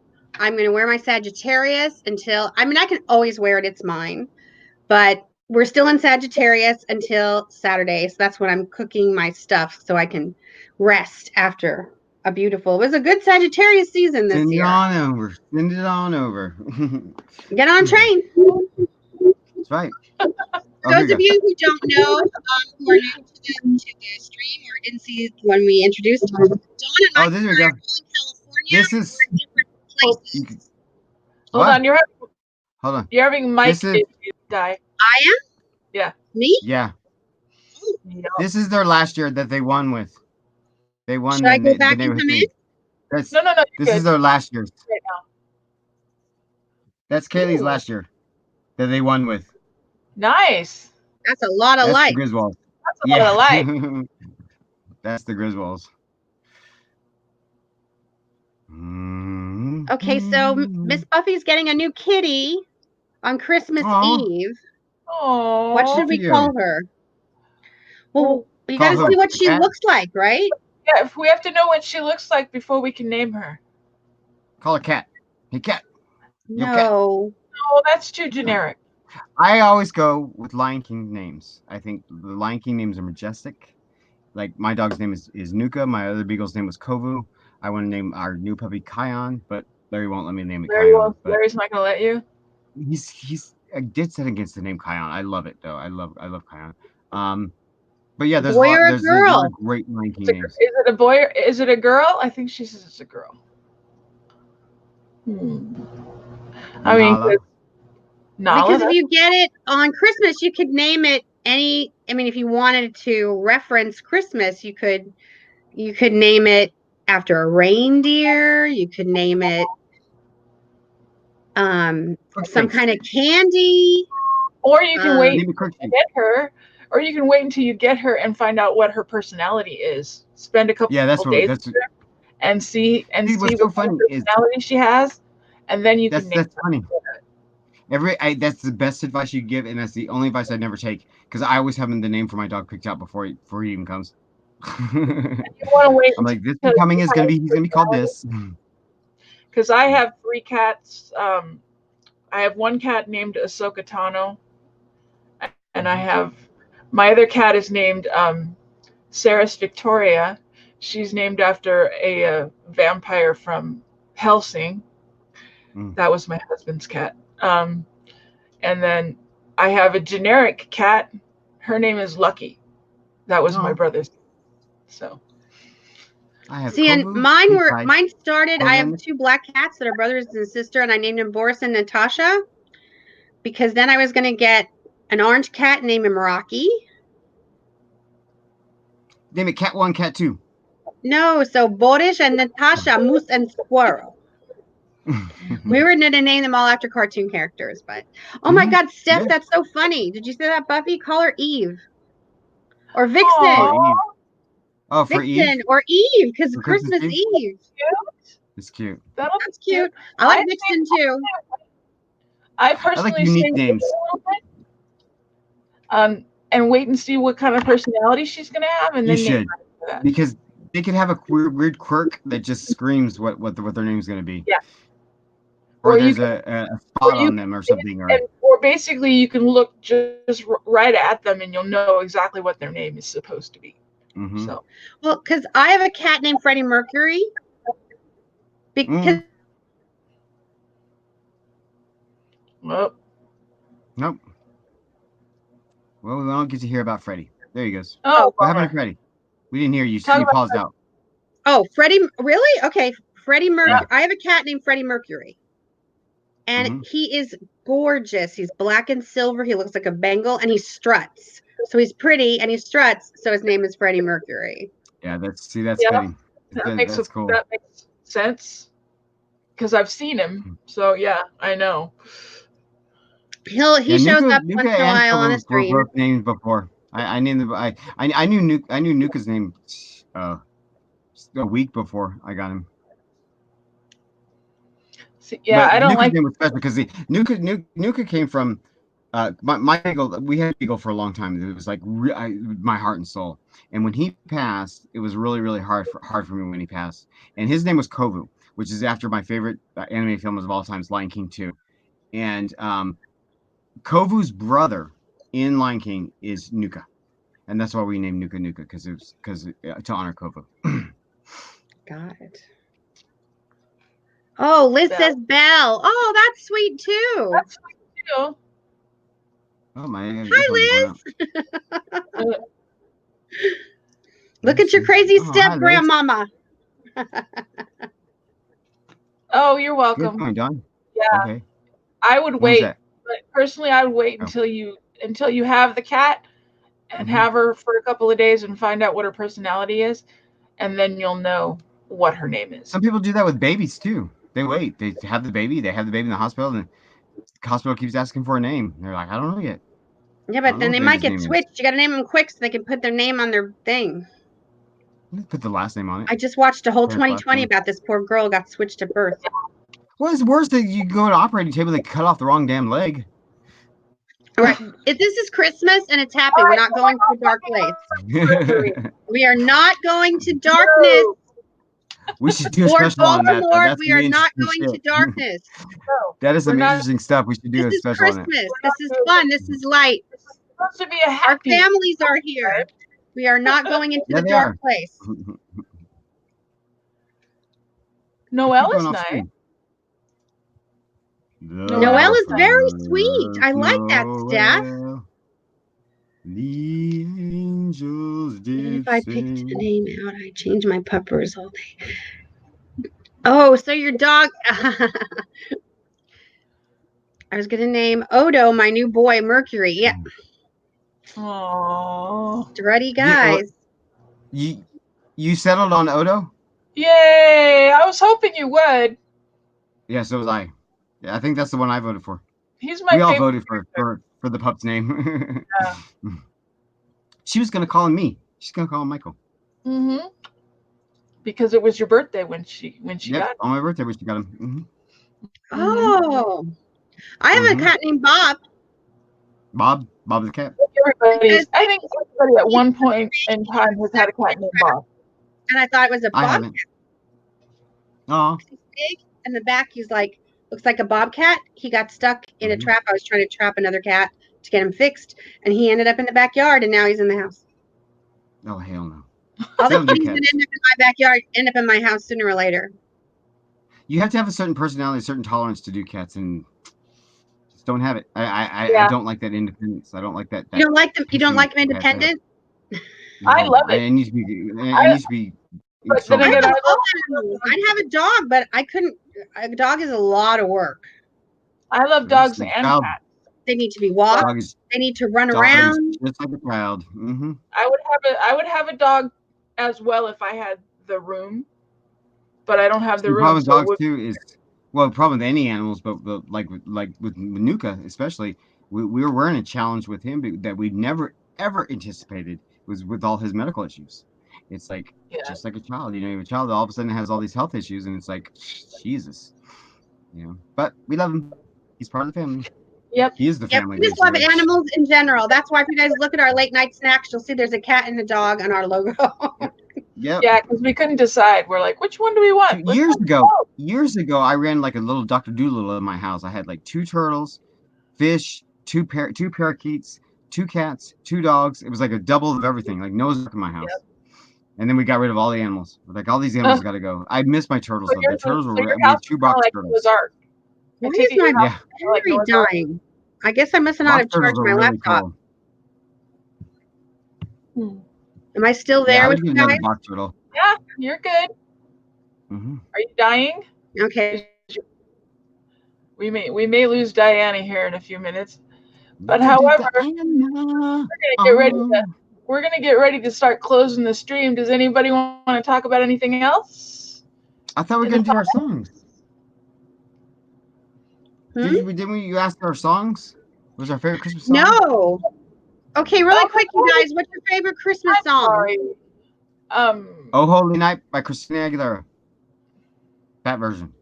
I'm going to wear my Sagittarius until, I mean, I can always wear it. It's mine. But we're still in Sagittarius until Saturday. So that's when I'm cooking my stuff so I can rest after it was a good Sagittarius season this Send it year. on over. Send it on over. Get on train. That's right. Those of you who don't know, who are new to the stream or didn't see when we introduced Dawn and I there we are go. all in California. This is. We're in different places. Hold on, you're having Mike This is. die. I am? Yeah. Me? Yeah. Yep. This is their last year that they won with. They won Should I go back the and come neighborhood in? thing. No, This is their last year. Right now. That's Kaylee's Ooh. last year that they won with. Nice. That's a lot of That's light. the Griswolds. That's a lot of light. That's the Griswolds. Okay, so Miss Buffy's getting a new kitty on Christmas Eve. Oh. What should we call her? Well, you got to see what she looks like, right? Yeah, if we have to know what she looks like before we can name her. Call her Cat. Hey, Cat. No. No, that's too generic. I always go with Lion King names. I think the Lion King names are majestic. Like my dog's name is Nuka. My other beagle's name was Kovu. I want to name our new puppy Kion, but Larry won't let me name it Kion. Larry's not gonna let you. He's dead set against the name Kion. I love it though. I love Kion. But yeah, there's boy or a there's girl? a lot of great Lion King names. Is it a boy or is it a girl? I think she says it's a girl. I mean, Nala. Because if you get it on Christmas, you could name it if you wanted to reference Christmas, you could name it after a reindeer. You could name it some kind of candy. Or you can wait to get her. Or you can wait until you get her and find out what her personality is. Spend a couple days with her and see what so funny personality she has, and then you can name that's funny. That's the best advice you give, and that's the only advice I never take because I always have the name for my dog picked out before he even comes. You want to wait. I'm like, this coming is gonna be called this. Because I have 3 cats. I have one cat named Ahsoka Tano, and I have my other cat is named Saris Victoria. She's named after a vampire from Helsing. That was my husband's cat. And then I have a generic cat. Her name is Lucky. That was my brother's. So. See, and mine started. I have 2 black cats that are brothers and sister, and I named them Boris and Natasha because then I was going to get an orange cat, name him Rocky. Name it Cat 1, Cat 2. No, so Boris and Natasha, Moose and Squirrel. We were going to name them all after cartoon characters, but oh my God, Steph, that's so funny. Did you see that, Buffy? Call her Eve or Vixen. Oh, for Vixen Eve or Eve because Christmas Eve. It's cute. That's cute. I like Vixen too. I personally like unique names. And wait and see what kind of personality she's going to have, and then you should because they could have a weird quirk that just screams what their name is going to be. Yeah. or you there's can, a or spot you on them or something, or basically you can look just right at them and you'll know exactly what their name is supposed to be. Mm-hmm. So Well, because I have a cat named Freddie Mercury. Because well, Nope. Well, we don't get to hear about Freddie. There he goes. oh, What happened to bummer. Freddie? We didn't hear you. Talk You about paused out. oh, Freddie, really? Okay, Freddie Mercury. Yeah. I have a cat named Freddie Mercury, and Mhm. he is gorgeous. He's black and silver. He looks like a Bengal, and he struts. So he's pretty, and he struts. So his name is Freddie Mercury. Yeah, that's Yeah, fitting. that Cool. that makes sense because I've seen him. So yeah, I know. He Yeah, shows up Nuka once in a and while on a Kovu were stream. both named before. I named them. I knew Nuka's name a week before I got him. See, yeah, But I don't Nuka's like. name was special because Nuka came from my beagle. We had a beagle for a long time. It was like my heart and soul. And when he passed, it was really hard for me when he passed. And his name was Kovu, which is after my favorite anime film of all time, Lion King 2. And Kovu's brother in Lion King is Nuka, and that's why we named Nuka because to honor Kovu. Got it. Oh, Liz Belle. says Belle. Oh, that's sweet too. That's you. Oh my! Hi, Liz. Look at your crazy step hi, grandmama. Oh, you're You're welcome. going, Don. Yeah, Okay. I would When was wait. that? But personally, I would wait Oh. until you have the cat and have her for a couple of days and find out what her personality is, and then you'll know what her name is. Some people do that with babies too. They wait. They have the baby. They have the baby in the hospital, and the hospital keeps asking for a name. They're like, I don't know yet. Yeah, but then they might get switched. You got to name them quick so they can put their name on their thing. Put the last name on it. I just watched a whole 2020 about this poor girl got switched at birth. Well, it's worse that you go to operating table, they cut off the wrong damn leg. All right. If this is Christmas and it's happy, we're not going to a dark place. We are not going to darkness. We should do a Lord special on that. Voldemort, That's we are not going to shit. darkness. That is some interesting stuff. We should do a This is special on it. Christmas. This is fun. This is light. This is supposed to be a Our happy. families are here. We are not going into the dark place. Noelle is nice. Noelle is very sweet. I like that stat. The angels did If I picked a name out, I'd change my puppers all day. Oh, so your dog. I was going to name Odo, my new boy, Mercury. Yeah. Aww. Strutty guys. You settled on Odo? Yay! I was hoping you would. Yeah, so was I. Yeah, I think that's the one I voted for. He's my We all favorite voted for the pup's name. Yeah. She was gonna call him me. She's gonna call him Michael. Mm-hmm. Because it was your birthday when she got him. On my birthday when she got him. Mm-hmm. Oh, I have a cat named Bob. Bob the cat. I think everybody at one point in time has had a cat named Bob. And I thought it was a bobcat. Oh. He's big, and the back he's like looks like a bobcat. He got stuck in a trap. I was trying to trap another cat to get him fixed, and he ended up in the backyard, and now he's in the house. Oh hell no! All the kitties that end up in my backyard end up in my house sooner or later. You have to have a certain personality, a certain tolerance to do cats, and just don't have it. I don't like that independence. I don't like that. You don't like them. You don't like them independent. I love it. I need to be. But then again, I'd have a dog, but I couldn't. A dog is a lot of work. I love dogs and cats. They need to be walked. They need to run around. Just like a child. Mm-hmm. I would have a dog as well if I had the room, but I don't have the room. The problem with dogs too is, well, the problem with any animals, but like with Nuka especially, we were wearing a challenge with him that we never ever anticipated was with all his medical issues. It's like just like a child, you have a child that all of a sudden has all these health issues, and it's like, Jesus, But we love him. He's part of the family. Yep. He is the family. We just love animals in general. That's why if you guys look at our late night snacks, you'll see there's a cat and a dog on our logo. Yep. Yeah, because we couldn't decide. We're like, which one do we want? Let's Years have ago, both. I ran like a little Dr. Doolittle in my house. I had like 2 turtles, fish, 2 parakeets, 2 cats, 2 dogs. It was like a double of everything, like Noah's Ark in my house. Yep. And then we got rid of all the animals. Like all these animals got to go. I miss my turtles So, though. The turtles so were your we house had 2 is kind of box like turtles. Noah's Ark. I Why take is it your my house Yeah, is kind of like battery Noah's Ark. dying? I guess I must not box have turtles charged were my really laptop. cool. Am I still Yeah, there I with was you getting another guys? box turtle. Yeah, you're good. Mm-hmm. Are you dying? Okay. We may lose Diana here in a few minutes, but however, we're gonna get ready to start closing the stream. Does anybody want to talk about anything else? I thought we were gonna do our songs. Hmm? Didn't we? You ask our songs? What was our favorite Christmas song? No. Okay, really quick, you guys. What's your favorite Christmas I'm song? sorry. Oh Holy Night by Christina Aguilera. That version.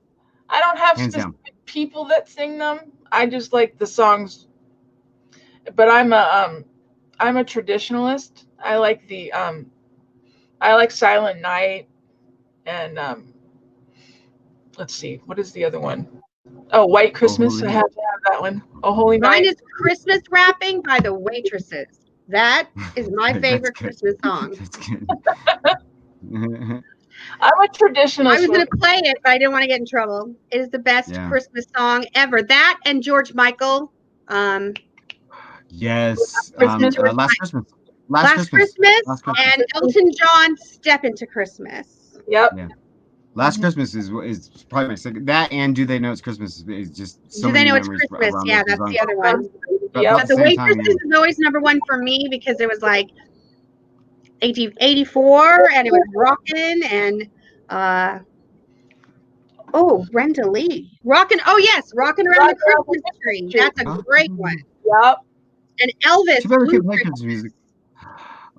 I don't have Hands specific down. people that sing them. I just like the songs. But I'm a traditionalist. I like Silent Night and let's see, what is the other one? Oh, White Christmas. I have to have that one. Oh, Holy Mine Night. is Christmas Wrapping by the Waitresses. That is my favorite Christmas song. That's good. I'm a traditionalist. I was going to play it, but I didn't want to get in trouble. It is the best Christmas song ever. That and George Michael. Yes. Christmas. Last Christmas. Last Christmas. And Elton John, Step Into Christmas. Yep. Yeah. Last Christmas is probably my second. That and Do They Know It's Christmas is just so Do They many Know It's memories. Christmas? Yeah, that's the other one. Yep. But the Waitresses is always number one for me because it was like 1884 and it was rockin' and Brenda Lee. Rockin' Around the Christmas Tree. That's a great one. Yep. And Elvis. Blue Christmas music.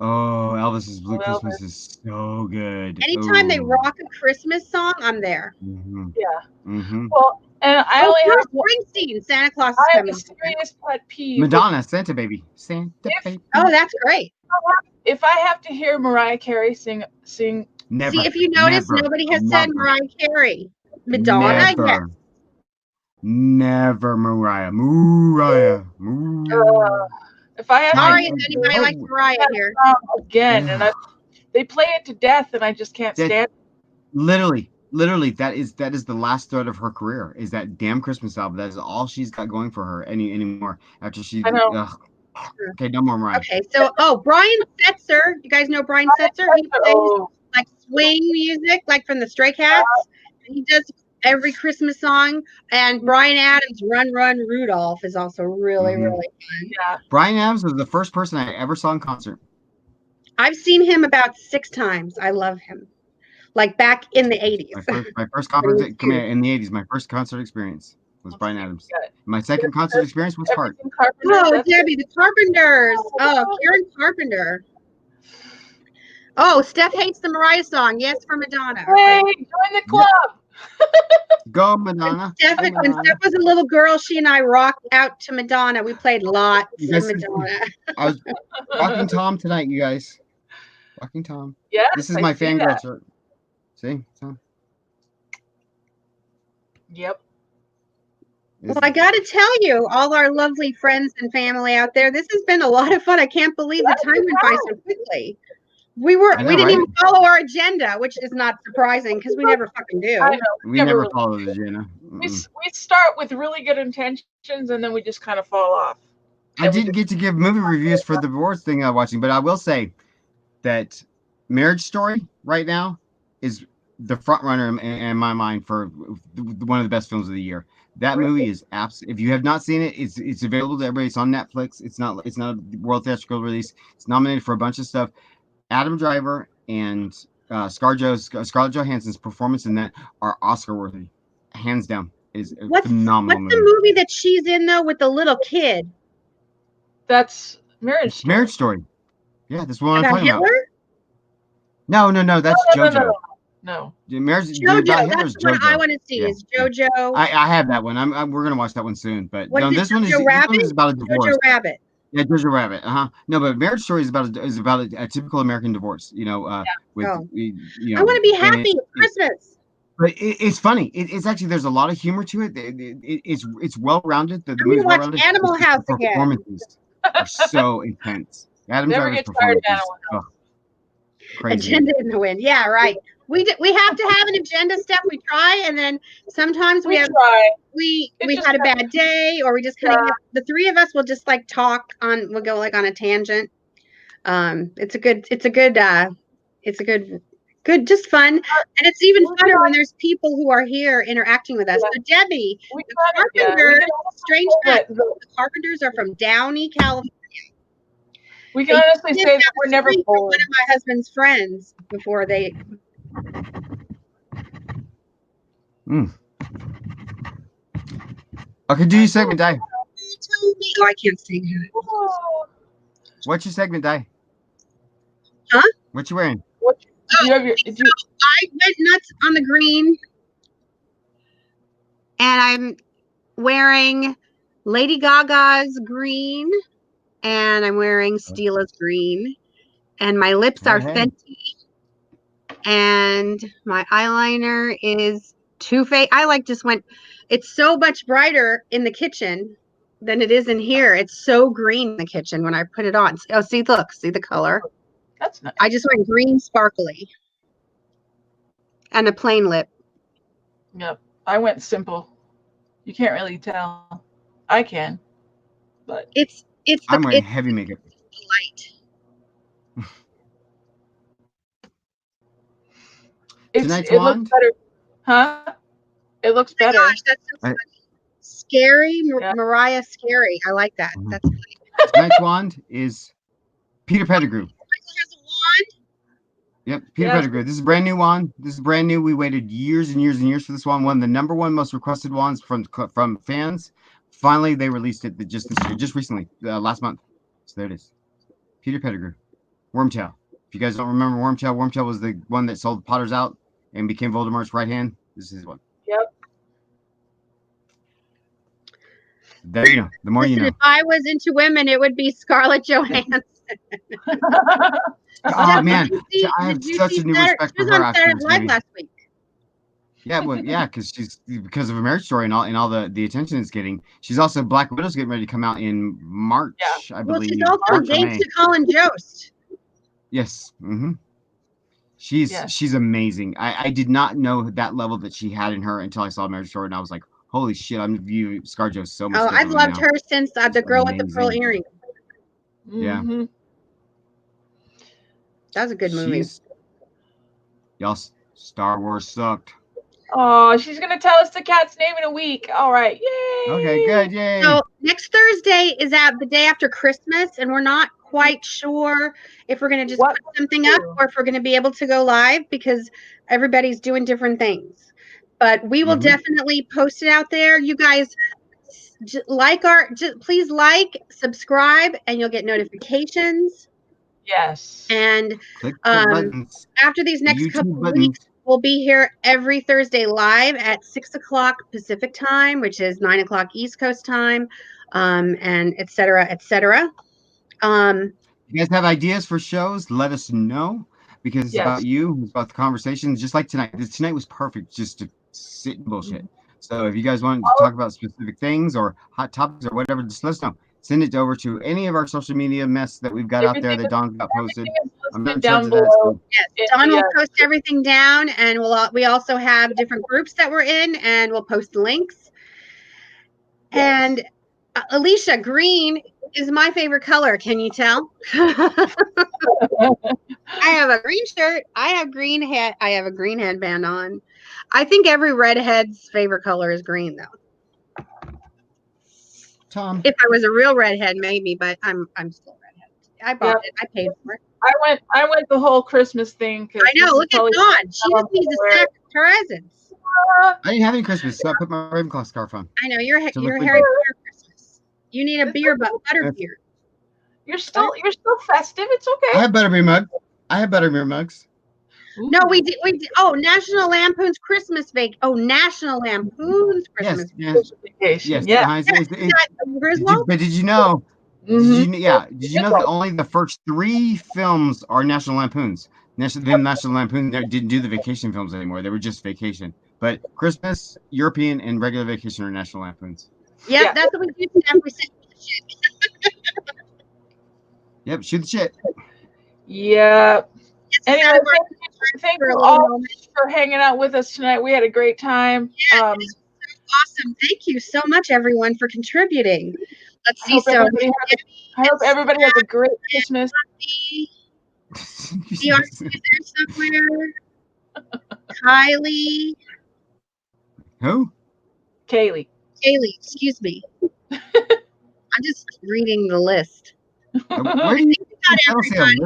Oh, Elvis's Blue Christmas is so good. Anytime they rock a Christmas song, I'm there. Mm-hmm. Yeah. Mm-hmm. Well, and I only have Springsteen. Santa Claus is coming. I have a serious pet peeve. Madonna, Santa Baby. Baby. Oh, that's great. If I have to hear Mariah Carey sing. Never. See, if you notice, nobody has said Mariah Carey. Madonna, yes. Never Mariah. If I have Sorry if anybody likes Mariah here. Again, and they play it to death, and I just can't stand it. Literally, that is the last thread of her career. Is that damn Christmas album? That is all she's got going for her anymore. After she, I know. Okay, no more Mariah. Okay, so Brian Setzer. You guys know Brian Setzer? He plays like swing music, like from the Stray Cats. He does every Christmas song, and Bryan Adams' "Run Run Rudolph" is also really fun. Yeah. Bryan Adams was the first person I ever saw in concert. I've seen him about 6 times. I love him. Like back in the 80s. My first concert in the 80s. My first concert experience was Bryan Adams. My second concert experience was Heart. Oh, Debbie, the Carpenters. Oh, Karen Carpenter. Oh, Steph hates the Mariah song. Yes, for Madonna. Hey, join the club. Go Madonna. When Steph was a little girl, she and I rocked out to Madonna. We played lots of Madonna. I was Walking Tom tonight, you guys. Walking Tom. Yeah. This is my fangirl shirt. See? Tom. Yep. Well, I got to tell you, all our lovely friends and family out there, this has been a lot of fun. I can't believe the time went by so quickly. We didn't even follow our agenda, which is not surprising because we never fucking do. I know. We never follow the agenda. We start with really good intentions and then we just kind of fall off. I didn't get to give movie reviews for the awards thing I'm watching, but I will say that Marriage Story right now is the front runner in my mind for one of the best films of the year. That movie is if you have not seen it, it's available to everybody. It's on Netflix. It's not a world theatrical release. It's nominated for a bunch of stuff. Adam Driver and Scarlett Johansson's performance in that are Oscar worthy, hands down. Is a phenomenal movie. What's the movie that she's in though with the little kid? That's Marriage Story. Marriage Story. Yeah, that's what I'm talking Hitler? about. No, that's JoJo. No. Marriage JoJo. Hitler's That's what JoJo. I want to see. Is JoJo? I have that one. We're gonna watch that one soon. But We're this one is about a divorce. Jojo Rabbit. Yeah, Jojo Rabbit. No, but Marriage Story is about a typical American divorce. With Oh. you I want know, to be and happy. It's Christmas. but it's funny. It's actually there's a lot of humor to it. It's well rounded. The I'm movie's gonna well watch rounded. Animal It's just the House again. performances are so intense. Adam Never Driver's get tired of performance is crazy. Agenda in the wind. Yeah, right. We have to have an agenda step. We try, and then sometimes We try. we just had a bad day, or we just kind of the three of us will just like talk on. We'll go like on a tangent. It's a good just fun, and it's even funner when there's people who are here interacting with us. Yeah. So Debbie, We the kind of, Carpenters, strange fact, the the Carpenters are from Downey, California. we can They honestly lived say down that we're the never street from bored. one of my husband's friends before they. Okay, do your segment, Di. Oh, I can't sing it. Oh, What's your segment, Di? Huh? What you wearing? what do you have your? Do you, I went nuts on the green, and I'm wearing Lady Gaga's green, and I'm wearing Steela's green, and my lips are Hey. Fenty, and my eyeliner is Too Faced. It's so much brighter in the kitchen than it is in here. It's so green in the kitchen when I put it on. Oh, see the color. that's nice. I just went green sparkly and a plain lip. Yep, I went simple. You can't really tell. I can, but I'm wearing heavy makeup. Light. Tonight's it looks wand? better, huh? It looks better. Gosh, that's so funny. Scary, Mariah Scary. I like that. That's funny. Tonight's wand is Peter Pettigrew. Michael has a wand. Yep, Peter Pettigrew. This is a brand new wand. This is brand new. We waited years and years and years for this wand. One of the number one most requested wands from fans. Finally, they released it just this year, just recently, last month. So there it is. Peter Pettigrew. Wormtail. If you guys don't remember Wormtail was the one that sold Potters out and became Voldemort's right hand. This is his one. Yep. There you go. The more you know. If I was into women, it would be Scarlett Johansson. Oh man, I have such a new respect for her after this movie. Last week. Yeah, well, yeah, because of a Marriage Story and all the attention it's getting. She's also Black Widow's getting ready to come out in March, I believe. She's also engaged to Colin Jost. Yes. Mm-hmm. She's amazing. I did not know that level that she had in her until I saw Marriage Story, and I was like, holy shit, I'm viewing ScarJo so much. Oh, I've loved her since the girl with the pearl earring. Yeah. Mm-hmm. That was a good movie. Y'all, Star Wars sucked. Oh, she's gonna tell us the cat's name in a week. All right, yay! Okay, good, yay. So next Thursday is the day after Christmas, and we're not quite sure if we're gonna just put something up or if we're gonna be able to go live because everybody's doing different things. But we will definitely post it out there. You guys please like, subscribe, and you'll get notifications. Yes. And click the buttons. After these next couple of weeks, we'll be here every Thursday live at 6 o'clock Pacific time, which is 9 o'clock East Coast time, and et cetera, et cetera. You guys have ideas for shows? Let us know because it's about you, it's about the conversations. Just like tonight. Tonight was perfect just to sit and bullshit. So if you guys want to talk about specific things or hot topics or whatever, just let us know. Send it over to any of our social media mess that we've got out there that Don got posted. I'm not in charge of that. So. Yes, Don will post everything down, and we also have different groups that we're in, and we'll post the links. And Alicia, green is my favorite color. Can you tell? I have a green shirt. I have a green headband on. I think every redhead's favorite color is green, though. Tom. If I was a real redhead, maybe, but I'm still redhead. I bought it. I paid for it. I went the whole Christmas thing. I know. Look at Dawn. She just needs to stack presents. I didn't have any Christmas, so I put my Ravenclaw scarf on. I know you're Harry Potter Christmas. You need a butter beer. You're still festive. It's okay. I have butterbeer mugs. No, we did. Oh, National Lampoon's Christmas vacation. Oh, National Lampoon's Christmas vacation. Yes. Yeah. But did you know Mm-hmm. Did you know that only the first 3 films are National Lampoons? National Lampoon didn't do the vacation films anymore. They were just vacation. But Christmas, European, and regular vacation are National Lampoons. Yep, Yeah. that's what we do. We say shit. Yep, shoot the shit. Yeah. It's Anyway, sad we're thank for a you little all moment. for hanging out with us tonight. We had a great time. Awesome. Thank you so much, everyone, for contributing. Let's I see. hope So, everybody has a great Christmas. Darcy is there somewhere. Kylie. Who? Kaylee. Kaylee, excuse me. I'm just reading the list. Where do you Not everybody.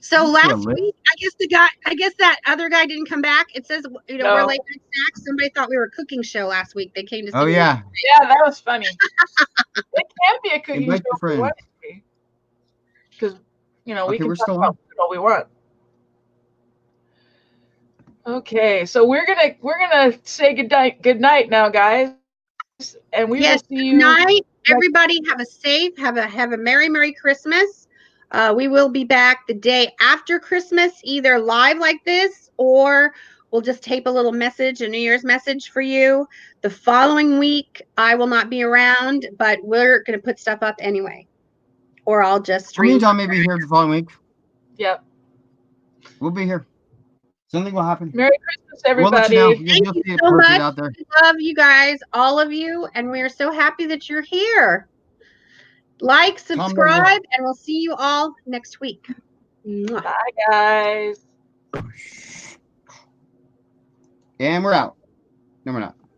So last week, I guess that other guy didn't come back. It says, we're late night snacks. Somebody thought we were a cooking show last week. They came to see. Oh yeah. Yeah, that was funny. It can't be a cooking Invite show your if we friend. want it to be. Because, we Okay, can we're talk still about on. food all we want. Okay, so we're gonna say good night now, guys. And we will see you. Good night, everybody. Have a Merry Christmas. We will be back the day after Christmas, either live like this, or we'll just tape a little message, a New Year's message for you. The following week, I will not be around, but we're going to put stuff up anyway. Or I'll just stream. Me and John may be here the following week. Yep. We'll be here. Something will happen. Merry Christmas, everybody. We'll let you know. Thank You'll see you it so posted much. out there. I love you guys, all of you, and we are so happy that you're here. Like, subscribe, and we'll see you all next week. Mwah. Bye, guys. And we're out. No, we're not.